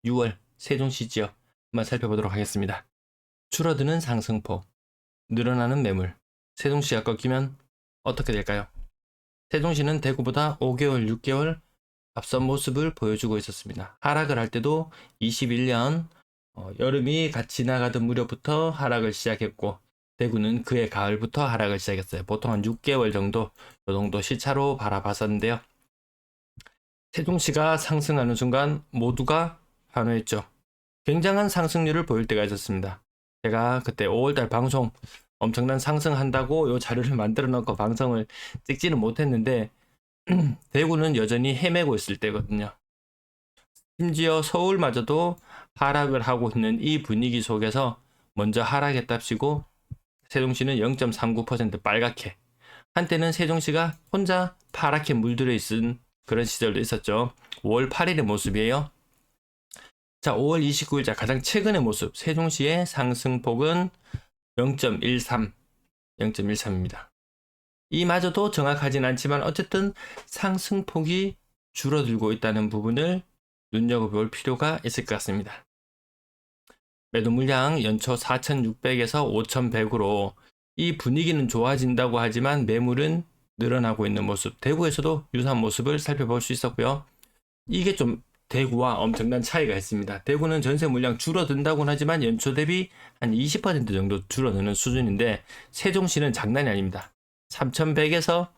6월 세종시 지역 한번 살펴보도록 하겠습니다. 줄어드는 상승폭, 늘어나는 매물. 세종시가 꺾이면 어떻게 될까요? 세종시는 대구보다 5개월, 6개월 앞선 모습을 보여주고 있었습니다. 하락을 할 때도 21년 여름이 갓 지나가던 무렵부터 하락을 시작했고, 대구는 그해 가을부터 하락을 시작했어요. 보통 한 6개월 정도, 이 정도 시차로 바라봤었는데요. 세종시가 상승하는 순간 모두가 환호했죠. 굉장한 상승률을 보일 때가 있었습니다. 제가 그때 5월달 방송 엄청난 상승한다고 이 자료를 만들어 놓고 방송을 찍지는 못했는데 대구는 여전히 헤매고 있을 때거든요. 심지어 서울마저도 하락을 하고 있는 이 분위기 속에서 먼저 하락했답시고 세종시는 0.39% 빨갛게, 한때는 세종시가 혼자 파랗게 물들어 있은 그런 시절도 있었죠. 5월 8일의 모습이에요. 자, 5월 29일자 가장 최근의 모습, 세종시의 상승폭은 0.13입니다. 이마저도 정확하진 않지만 어쨌든 상승폭이 줄어들고 있다는 부분을 눈여겨볼 필요가 있을 것 같습니다. 매도 물량 연초 4,600에서 5,100으로 이 분위기는 좋아진다고 하지만 매물은 늘어나고 있는 모습, 대구에서도 유사한 모습을 살펴볼 수 있었고요. 이게 좀 대구와 엄청난 차이가 있습니다. 대구는 전세 물량 줄어든다고는 하지만 연초 대비 한 20% 정도 줄어드는 수준인데 세종시는 장난이 아닙니다. 3,100에서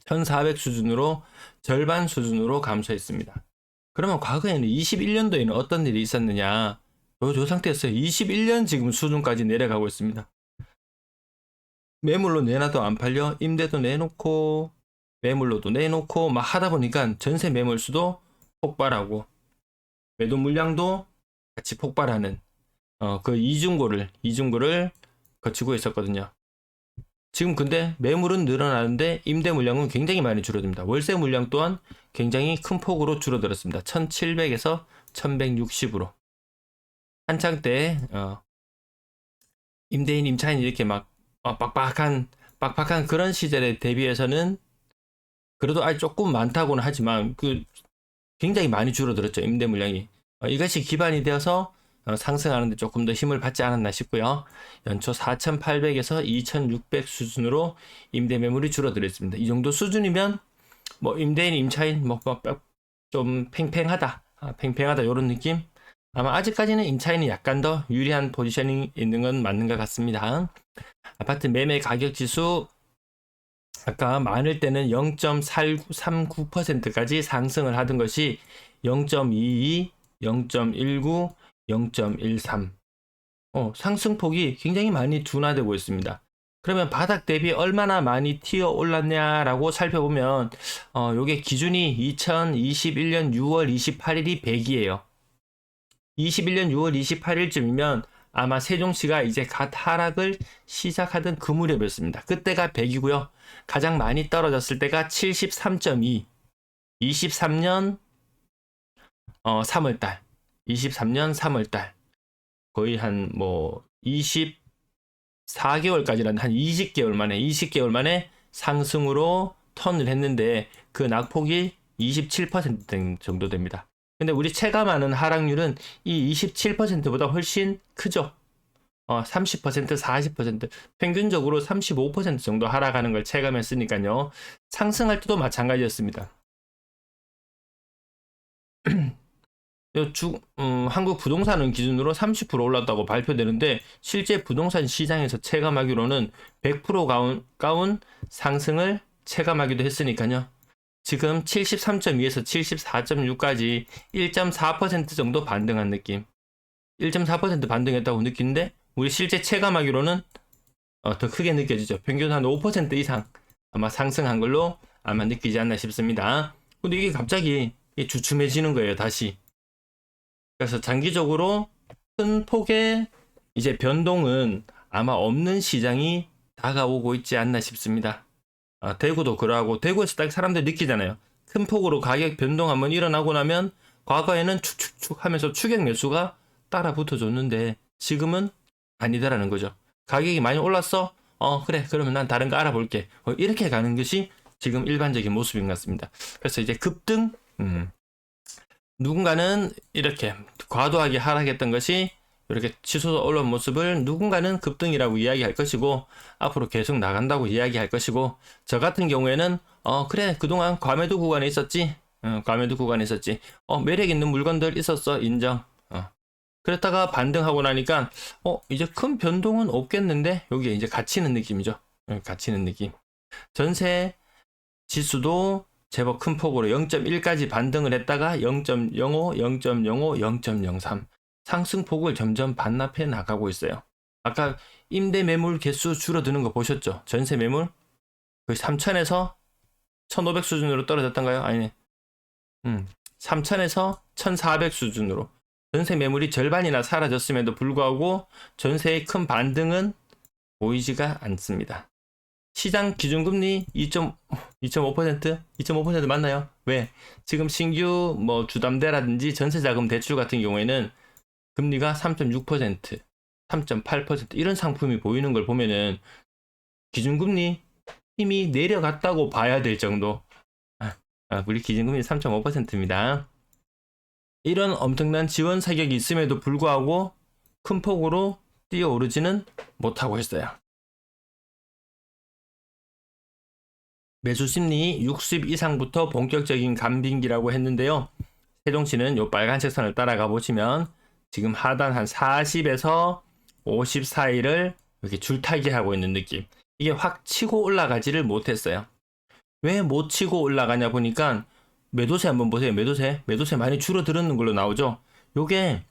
1,400 수준으로 절반 수준으로 감소했습니다. 그러면 과거에는 21년도에는 어떤 일이 있었느냐? 요 상태였어요. 21년 지금 수준까지 내려가고 있습니다. 매물로 내놔도 안 팔려, 임대도 내놓고 매물로도 내놓고 막 하다 보니까 전세 매물 수도 폭발하고 매도 물량도 같이 폭발하는 그 이중고를 거치고 있었거든요. 지금 근데 매물은 늘어나는데 임대 물량은 굉장히 많이 줄어듭니다. 월세 물량 또한 굉장히 큰 폭으로 줄어들었습니다. 1,700에서 1,160으로. 한창 때 임대인 임차인 이렇게 막 빡빡한 그런 시절에 대비해서는 그래도 아직 조금 많다고는 하지만 굉장히 많이 줄어들었죠. 임대 물량이. 이것이 기반이 되어서 상승하는데 조금 더 힘을 받지 않았나 싶고요. 연초 4,800에서 2,600 수준으로 임대 매물이 줄어들었습니다. 이 정도 수준이면 뭐 임대인 임차인 좀 팽팽하다 이런 느낌. 아마 아직까지는 임차인이 약간 더 유리한 포지셔닝이 있는 건 맞는 것 같습니다. 아파트 매매 가격 지수 아까 많을 때는 0.39%까지 상승을 하던 것이 0.22, 0.19, 0.13 상승폭이 굉장히 많이 둔화되고 있습니다. 그러면 바닥 대비 얼마나 많이 튀어 올랐냐라고 살펴보면 요게 기준이 2021년 6월 28일이 100이에요. 21년 6월 28일쯤이면 아마 세종시가 이제 갓 하락을 시작하던 그 무렵이었습니다. 그때가 100이고요. 가장 많이 떨어졌을 때가 73.2. 23년 3월달. 23년 3월달. 거의 한 24개월까지는 한 20개월 만에 상승으로 턴을 했는데 그 낙폭이 27% 정도 됩니다. 근데 우리 체감하는 하락률은 이 27%보다 훨씬 크죠. 30%, 40%, 평균적으로 35% 정도 하락하는 걸 체감했으니까요. 상승할 때도 마찬가지였습니다. 한국 부동산은 기준으로 30% 올랐다고 발표되는데 실제 부동산 시장에서 체감하기로는 100% 가운 상승을 체감하기도 했으니까요. 지금 73.2에서 74.6까지 1.4% 정도 반등한 느낌. 1.4% 반등했다고 느끼는데 우리 실제 체감하기로는 더 크게 느껴지죠. 평균 한 5% 이상 아마 상승한 걸로 아마 느끼지 않나 싶습니다. 근데 이게 갑자기 주춤해지는 거예요, 다시. 그래서 장기적으로 큰 폭의 이제 변동은 아마 없는 시장이 다가오고 있지 않나 싶습니다. 대구도 그러하고 대구에서 딱 사람들 느끼잖아요. 큰 폭으로 가격 변동 한번 일어나고 나면 과거에는 축축축 하면서 추격 매수가 따라 붙어줬는데 지금은 아니다라는 거죠. 가격이 많이 올랐어? 그래. 그러면 난 다른 거 알아볼게. 이렇게 가는 것이 지금 일반적인 모습인 것 같습니다. 그래서 이제 급등, 누군가는 이렇게 과도하게 하락했던 것이 이렇게 치솟아 올라온 모습을 누군가는 급등이라고 이야기할 것이고 앞으로 계속 나간다고 이야기할 것이고 저 같은 경우에는 그래 그동안 과매도 구간에 있었지. 과매도 구간에 있었지. 매력 있는 물건들 있었어. 인정. 그랬다가 반등하고 나니까 이제 큰 변동은 없겠는데 여기에 이제 갇히는 느낌이죠. 갇히는 느낌. 전세 지수도 제법 큰 폭으로 0.1까지 반등을 했다가 0.05, 0.05, 0.03 상승폭을 점점 반납해 나가고 있어요. 아까 임대 매물 개수 줄어드는 거 보셨죠? 전세 매물 거의 3,000에서 1,500 수준으로 떨어졌던가요? 아니네. 3,000에서 1,400 수준으로 전세 매물이 절반이나 사라졌음에도 불구하고 전세의 큰 반등은 보이지가 않습니다. 시장 기준금리 2.5%? 2.5% 맞나요? 왜? 지금 신규 뭐 주담대라든지 전세자금 대출 같은 경우에는 금리가 3.6%, 3.8% 이런 상품이 보이는 걸 보면은 기준금리 힘이 내려갔다고 봐야 될 정도. 우리 기준금리 3.5%입니다. 이런 엄청난 지원 사격이 있음에도 불구하고 큰 폭으로 뛰어오르지는 못하고 있어요. 매수 심리 60 이상부터 본격적인 감빙기라고 했는데요. 세종시는 요 빨간색 선을 따라가 보시면 지금 하단 한 40에서 50 사이를 이렇게 줄타기 하고 있는 느낌. 이게 확 치고 올라가지를 못했어요. 왜 못 치고 올라가냐 보니까 매도세 한번 보세요. 매도세 많이 줄어드는 걸로 나오죠. 요게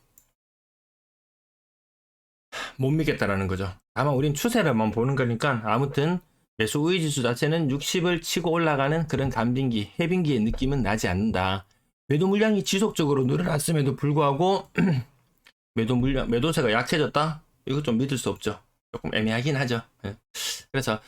못 믿겠다라는 거죠. 다만 우린 추세를만 보는 거니까 아무튼 매수 우위 지수 자체는 60을 치고 올라가는 그런 감빙기, 해빙기의 느낌은 나지 않는다. 매도 물량이 지속적으로 늘어났음에도 불구하고 매도세가 약해졌다? 이거 좀 믿을 수 없죠. 조금 애매하긴 하죠. 그래서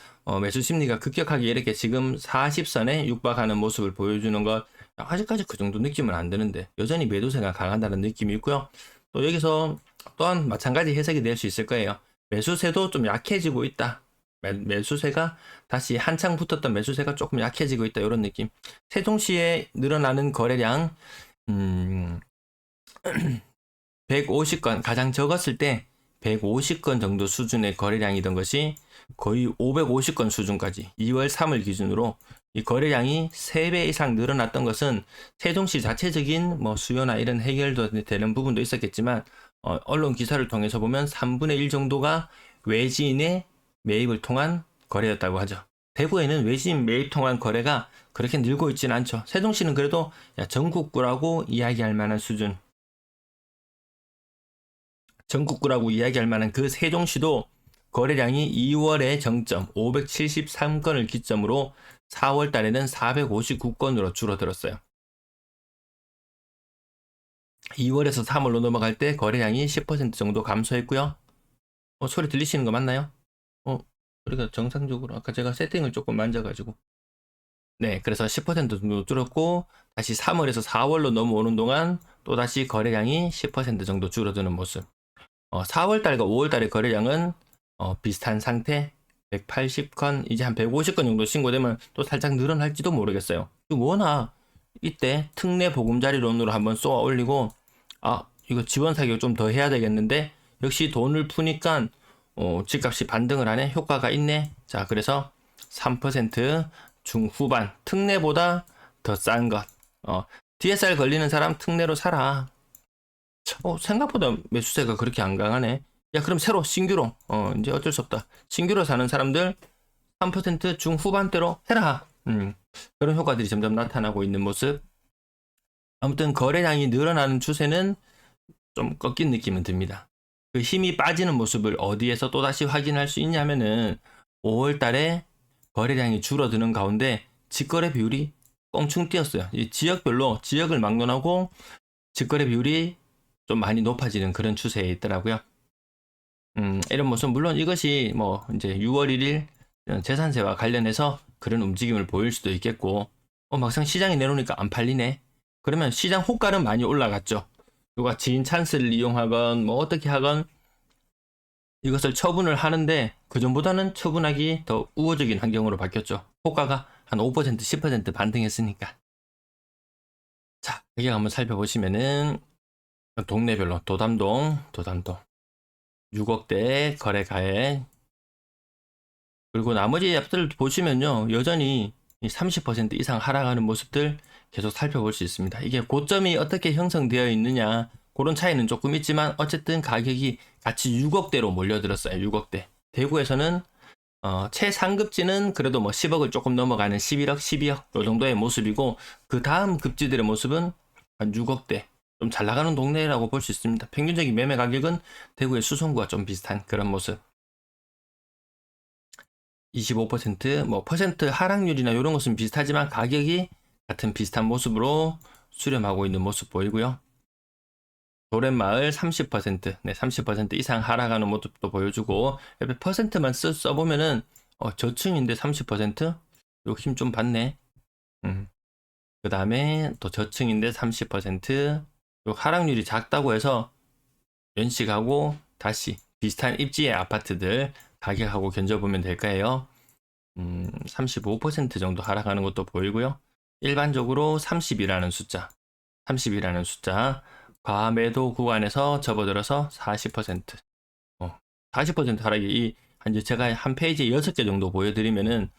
매수 심리가 급격하게 이렇게 지금 40선에 육박하는 모습을 보여주는 것 아직까지 그 정도 느낌은 안 드는데 여전히 매도세가 강하다는 느낌이 있고요. 또 여기서 또한 마찬가지 해석이 될 수 있을 거예요. 매수세도 좀 약해지고 있다. 매수세가 다시 한창 붙었던 매수세가 조금 약해지고 있다. 이런 느낌. 세종시에 늘어나는 거래량 150건 가장 적었을 때 150건 정도 수준의 거래량이던 것이 거의 550건 수준까지 2월 3월 기준으로 이 거래량이 3배 이상 늘어났던 것은 세종시 자체적인 뭐 수요나 이런 해결도 되는 부분도 있었겠지만 언론 기사를 통해서 보면 3분의 1 정도가 외지인의 매입을 통한 거래였다고 하죠. 대구에는 외지인 매입 통한 거래가 그렇게 늘고 있지는 않죠. 세종시는 그래도 전국구라고 이야기할 만한 수준. 전국구라고 이야기할 만한 그 세종시도 거래량이 2월에 정점 573건을 기점으로 4월 달에는 459건으로 줄어들었어요. 2월에서 3월로 넘어갈 때 거래량이 10% 정도 감소했고요. 소리 들리시는 거 맞나요? 우리가 정상적으로 아까 제가 세팅을 조금 만져가지고 네, 그래서 10% 정도 줄었고 다시 3월에서 4월로 넘어오는 동안 또다시 거래량이 10% 정도 줄어드는 모습. 4월달과 5월달의 거래량은 비슷한 상태 180건 이제 한 150건 정도 신고되면 또 살짝 늘어날지도 모르겠어요. 워낙 이때 특례 보금자리론으로 한번 쏘아 올리고 이거 지원 사격 좀 더 해야 되겠는데 역시 돈을 푸니까 집값이 반등을 하네. 효과가 있네. 자, 그래서 3% 중후반 특례보다 더 싼 것. DSR 걸리는 사람 특례로 사라. 생각보다 매수세가 그렇게 안 강하네. 야, 그럼 새로 신규로 이제 어쩔 수 없다. 신규로 사는 사람들 3% 중후반대로 해라. 그런 효과들이 점점 나타나고 있는 모습. 아무튼 거래량이 늘어나는 추세는 좀 꺾인 느낌은 듭니다. 그 힘이 빠지는 모습을 어디에서 또다시 확인할 수 있냐면은 5월 달에 거래량이 줄어드는 가운데 직거래 비율이 껑충 뛰었어요. 이 지역별로 지역을 막론하고 직거래 비율이 좀 많이 높아지는 그런 추세에 있더라고요. 이런 모습 물론 이것이 뭐 이제 6월 1일 재산세와 관련해서 그런 움직임을 보일 수도 있겠고 막상 시장에 내놓으니까 안 팔리네. 그러면 시장 호가는 많이 올라갔죠. 누가 지인 찬스를 이용하건 뭐 어떻게 하건 이것을 처분을 하는데 그전보다는 처분하기 더 우호적인 환경으로 바뀌었죠. 호가가 한 5% 10% 반등했으니까. 자, 여기 한번 살펴보시면은 동네별로 도담동 6억대 거래 가액, 그리고 나머지 앱들 보시면요, 여전히 30% 이상 하락하는 모습들 계속 살펴볼 수 있습니다. 이게 고점이 어떻게 형성되어 있느냐, 그런 차이는 조금 있지만 어쨌든 가격이 같이 6억대로 몰려들었어요. 6억대. 대구에서는 최상급지는 그래도 뭐 10억을 조금 넘어가는 11억, 12억 요 정도의 모습이고, 그 다음 급지들의 모습은 한 6억대. 좀 잘 나가는 동네라고 볼 수 있습니다. 평균적인 매매 가격은 대구의 수성구와 좀 비슷한 그런 모습. 25%, 퍼센트 하락률이나 이런 것은 비슷하지만 가격이 같은 비슷한 모습으로 수렴하고 있는 모습 보이고요. 도렛마을 30%, 네, 30% 이상 하락하는 모습도 보여주고, 옆에 퍼센트만 써보면은 저층인데 30%? 요 힘 좀 받네. 그 다음에 또 저층인데 30%, 요 하락률이 작다고 해서 연식하고 다시 비슷한 입지의 아파트들 가격하고 견져보면 될까요? 35% 정도 하락하는 것도 보이고요. 일반적으로 30이라는 숫자, 과매도 구간에서 접어들어서 40%, 40% 하락이 이제 제가 한 페이지에 6개 정도 보여드리면은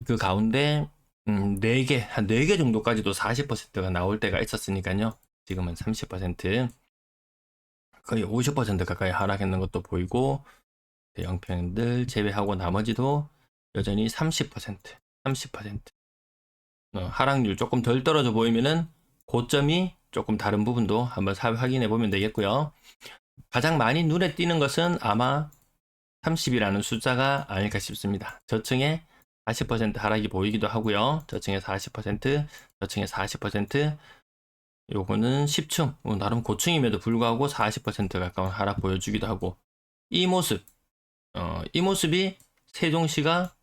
그 가운데 4개, 한 4개 정도까지도 40%가 나올 때가 있었으니까요. 지금은 30%, 거의 50% 가까이 하락했는 것도 보이고, 대형 평들 제외하고 나머지도 여전히 30%. 하락률 조금 덜 떨어져 보이면은 고점이 조금 다른 부분도 한번 확인해 보면 되겠고요. 가장 많이 눈에 띄는 것은 아마 30이라는 숫자가 아닐까 싶습니다. 저층에 40% 하락이 보이기도 하고요. 저층에 40%, 저층에 40%, 요거는 10층, 나름 고층임에도 불구하고 40% 가까운 하락 보여주기도 하고, 이 모습, 이 모습이 세종시가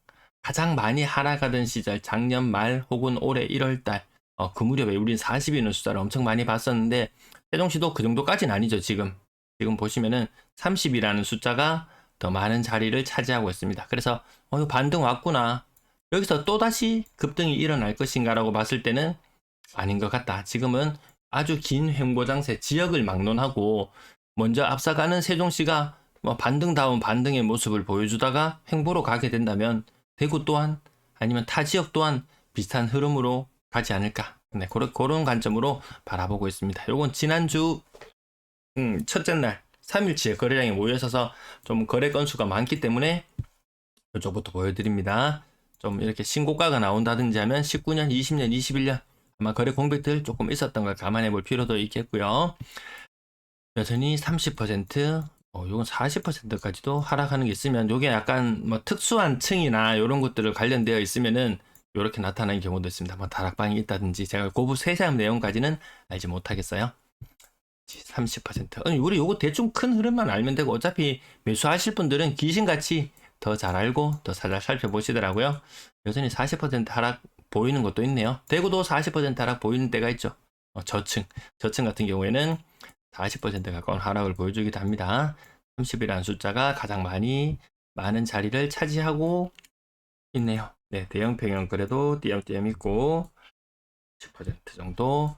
가장 많이 하락하던 시절, 작년 말 혹은 올해 1월달, 그 무렵에 우린 40이라는 숫자를 엄청 많이 봤었는데, 세종시도 그 정도까지는 아니죠. 지금 보시면은 30이라는 숫자가 더 많은 자리를 차지하고 있습니다. 그래서 이거 반등 왔구나, 여기서 또다시 급등이 일어날 것인가라고 봤을 때는 아닌 것 같다. 지금은 아주 긴 횡보장세, 지역을 막론하고 먼저 앞서가는 세종시가 반등다운 반등의 모습을 보여주다가 횡보로 가게 된다면 대구 또한, 아니면 타 지역 또한 비슷한 흐름으로 가지 않을까. 네, 그런 관점으로 바라보고 있습니다. 요건 지난주 첫째 날 3일치에 거래량이 모여 있어서 좀 거래 건수가 많기 때문에 이쪽부터 보여드립니다. 좀 이렇게 신고가가 나온다든지 하면 19년, 20년, 21년 아마 거래 공백들 조금 있었던 걸 감안해 볼 필요도 있겠고요. 여전히 30%, 요건 40%까지도 하락하는 게 있으면, 요게 약간 특수한 층이나 이런 것들을 관련되어 있으면은 이렇게 나타나는 경우도 있습니다. 다락방이 있다든지, 제가 고부 세세한 내용까지는 알지 못하겠어요. 30%. 아니, 우리 요거 대충 큰 흐름만 알면 되고, 어차피 매수하실 분들은 귀신같이 더 잘 알고 더 잘 살펴보시더라고요. 여전히 40% 하락 보이는 것도 있네요. 대구도 40% 하락 보이는 때가 있죠. 저층 같은 경우에는 40% 가까운 하락을 보여주기도 합니다. 30이라는 숫자가 가장 많은 자리를 차지하고 있네요. 네, 대형 평형 그래도 띄엄띄엄 있고 10% 정도.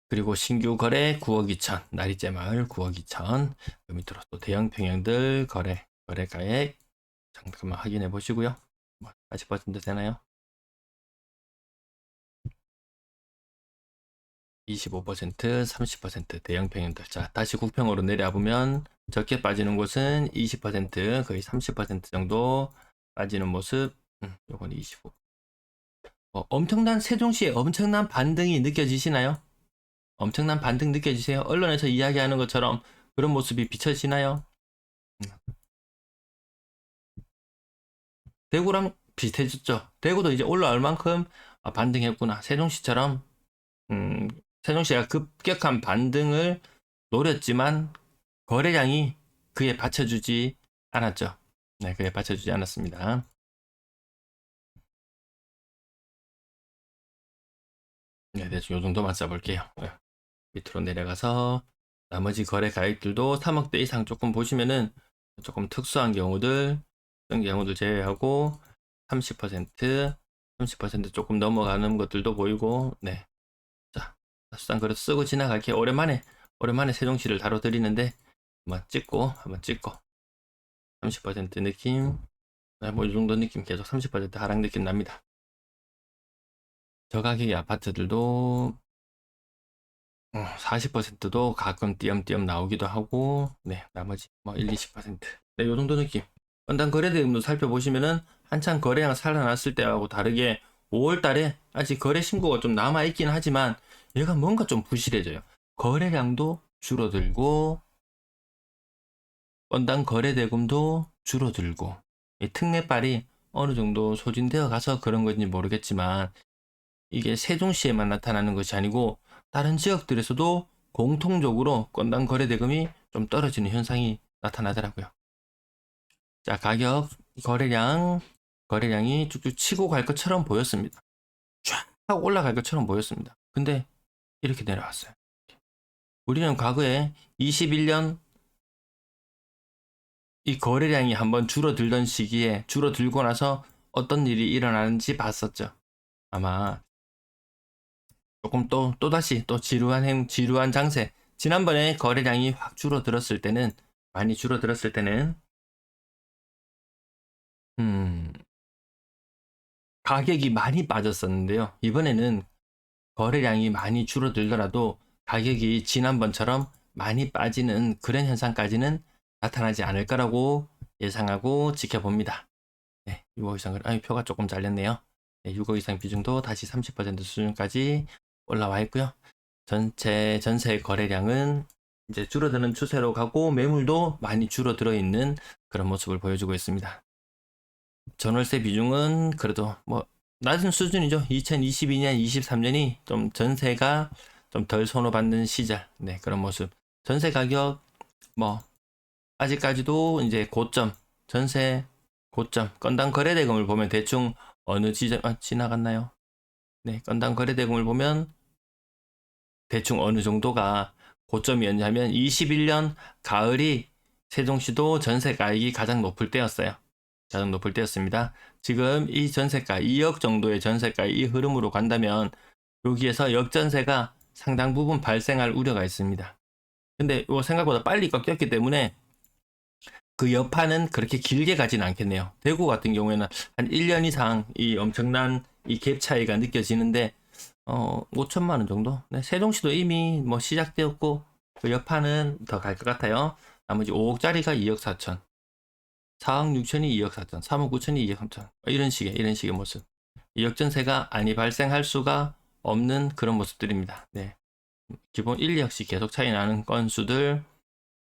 그리고 신규 거래 9억 2천, 나리째 마을 9억 2천, 그 밑으로 또 대형 평형들 거래가액 잠깐만 확인해 보시고요. 40% 되나요? 25%, 30% 대형 평형들. 자, 다시 국평으로 내려보면 적게 빠지는 곳은 20%, 거의 30% 정도 빠지는 모습. 요건 25. 엄청난 세종시에 엄청난 반등이 느껴지시나요? 엄청난 반등 느껴지세요? 언론에서 이야기하는 것처럼 그런 모습이 비춰지나요? 대구랑 비슷해졌죠. 대구도 이제 올라올 만큼 반등했구나. 세종시처럼 세종시가 급격한 반등을 노렸지만 거래량이 그에 받쳐주지 않았죠. 네, 그에 받쳐주지 않았습니다. 네, 대충 요 정도만 써볼게요. 네. 밑으로 내려가서 나머지 거래 가액들도 3억대 이상 조금 보시면은 조금 특수한 경우들, 어떤 경우들 제외하고 30%, 30% 조금 넘어가는 것들도 보이고, 네, 수상 그래도 쓰고 지나갈게. 오랜만에 세종시를 다뤄드리는데 한번 찍고 30% 느낌, 뭐 이 정도 느낌 계속 30% 하락 느낌 납니다. 저가격의 아파트들도 40%도 가끔 띄엄띄엄 나오기도 하고, 네, 나머지 뭐 1, 20%. 네, 요 정도 느낌. 건당 거래대금도 살펴보시면은 한창 거래량 살아났을 때하고 다르게 5월 달에 아직 거래 신고가 좀 남아있긴 하지만 얘가 뭔가 좀 부실해져요. 거래량도 줄어들고, 건당 거래대금도 줄어들고, 이 특례빨이 어느 정도 소진되어 가서 그런 건지 모르겠지만, 이게 세종시에만 나타나는 것이 아니고 다른 지역들에서도 공통적으로 건당 거래대금이 좀 떨어지는 현상이 나타나더라고요. 자, 가격, 거래량이 쭉쭉 치고 갈 것처럼 보였습니다. 쫙 하고 올라갈 것처럼 보였습니다. 근데 이렇게 내려왔어요. 우리는 과거에 21년 이 거래량이 한번 줄어들던 시기에 줄어들고 나서 어떤 일이 일어나는지 봤었죠. 아마 조금 또다시 지루한 장세. 지난번에 거래량이 확 줄어들었을 때는, 많이 줄어들었을 때는, 가격이 많이 빠졌었는데요. 이번에는 거래량이 많이 줄어들더라도 가격이 지난번처럼 많이 빠지는 그런 현상까지는 나타나지 않을 거라고 예상하고 지켜봅니다. 네, 6억 이상, 표가 조금 잘렸네요. 네, 6억 이상 비중도 다시 30% 수준까지 올라와 있고요. 전세 거래량은 이제 줄어드는 추세로 가고 매물도 많이 줄어들어 있는 그런 모습을 보여주고 있습니다. 전월세 비중은 그래도 뭐 낮은 수준이죠. 2022년, 23년이 좀 전세가 좀 덜 선호받는 시절, 네, 그런 모습. 전세 가격 뭐 아직까지도 이제 고점, 전세 고점, 건당 거래대금을 보면 대충 어느 지점 지나갔나요? 네, 건당 거래대금을 보면 대충 어느 정도가 고점이었냐면 21년 가을이 세종시도 전세가액이 가장 높을 때였어요. 가장 높을 때였습니다. 지금 이 전세가 2억 정도의 전세가 이 흐름으로 간다면 여기에서 역전세가 상당 부분 발생할 우려가 있습니다. 근데 생각보다 빨리 꺾였기 때문에 그 여파는 그렇게 길게 가진 않겠네요. 대구 같은 경우에는 한 1년 이상 이 엄청난 이 갭 차이가 느껴지는데 5천만 원 정도? 네, 세종시도 이미 뭐 시작되었고 그 여파는 더 갈 것 같아요. 나머지 5억짜리가 2억 4천, 4억 6천이 2억 4천, 3억 9천이 2억 3천, 이런 식의 모습. 역전세가 아니 발생할 수가 없는 그런 모습들입니다. 네. 기본 1, 2억씩 계속 차이 나는 건수들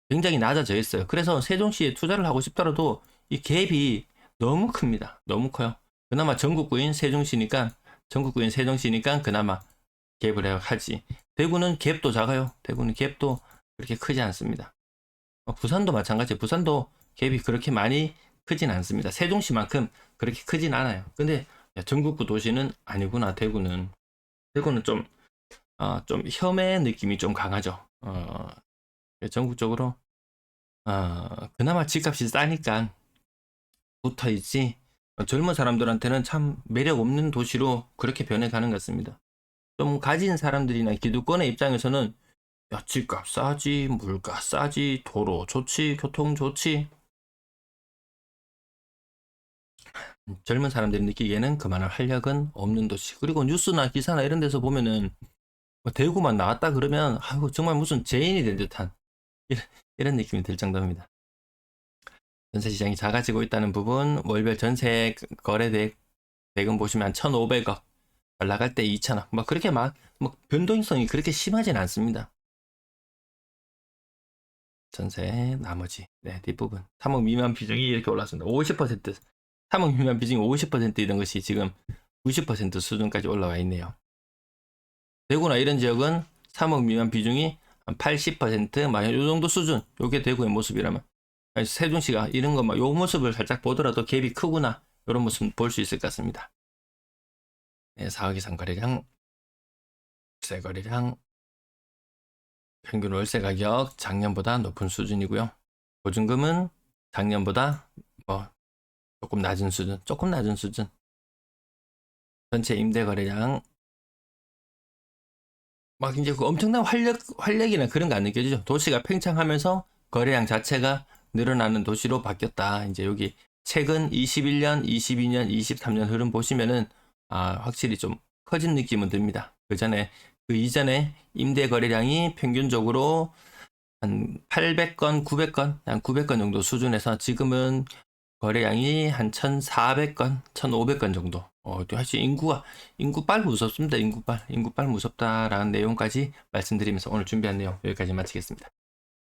굉장히 낮아져 있어요. 그래서 세종시에 투자를 하고 싶더라도 이 갭이 너무 큽니다. 너무 커요. 그나마 전국구인 세종시니까 그나마 갭을 하지. 대구는 갭도 작아요. 대구는 갭도 그렇게 크지 않습니다. 부산도 마찬가지예요. 부산도 갭이 그렇게 많이 크진 않습니다. 세종시만큼 그렇게 크진 않아요. 근데 전국구 도시는 아니구나. 대구는 좀 혐의 느낌이 좀 강하죠. 전국적으로 그나마 집값이 싸니까 붙어 있지. 젊은 사람들한테는 참 매력 없는 도시로 그렇게 변해가는 것 같습니다. 좀 가진 사람들이나 기득권의 입장에서는 야, 집값 싸지, 물가 싸지, 도로 좋지, 교통 좋지. 젊은 사람들이 느끼기에는 그만한 활력은 없는 도시. 그리고 뉴스나 기사나 이런 데서 보면은 뭐 대구만 나왔다 그러면 아이고 정말 무슨 죄인이 된 듯한 이런 느낌이 들 정도입니다. 전세 시장이 작아지고 있다는 부분, 월별 전세 거래 대금 보시면 한 1,500억, 나갈 때 2,000억, 뭐 그렇게 뭐 변동성이 그렇게 심하진 않습니다. 전세 나머지 네, 뒷부분 3억 미만 비중이 이렇게 올랐습니다. 50%, 3억 미만 비중이 50%이던 것이 지금 90% 수준까지 올라와 있네요. 대구나 이런 지역은 3억 미만 비중이 한 80%, 막 요 정도 수준. 요게 대구의 모습이라면 세종시가 이런 거 요 모습을 살짝 보더라도 갭이 크구나 이런 모습 볼 수 있을 것 같습니다. 네, 4억 이상 거래량, 세 거래량, 평균 월세 가격 작년보다 높은 수준이고요. 보증금은 작년보다 뭐 조금 낮은 수준. 전체 임대 거래량 막 이제 그 엄청난 활력이나 그런 거 안 느껴지죠. 도시가 팽창하면서 거래량 자체가 늘어나는 도시로 바뀌었다. 이제 여기 최근 21년, 22년, 23년 흐름 보시면은 확실히 좀 커진 느낌은 듭니다. 그 이전에 임대 거래량이 평균적으로 한 800건, 900건, 한 900건 정도 수준에서 지금은 거래량이 한 1,400건, 1,500건 정도. 사실 인구빨 무섭습니다. 인구빨 무섭다라는 내용까지 말씀드리면서 오늘 준비한 내용 여기까지 마치겠습니다.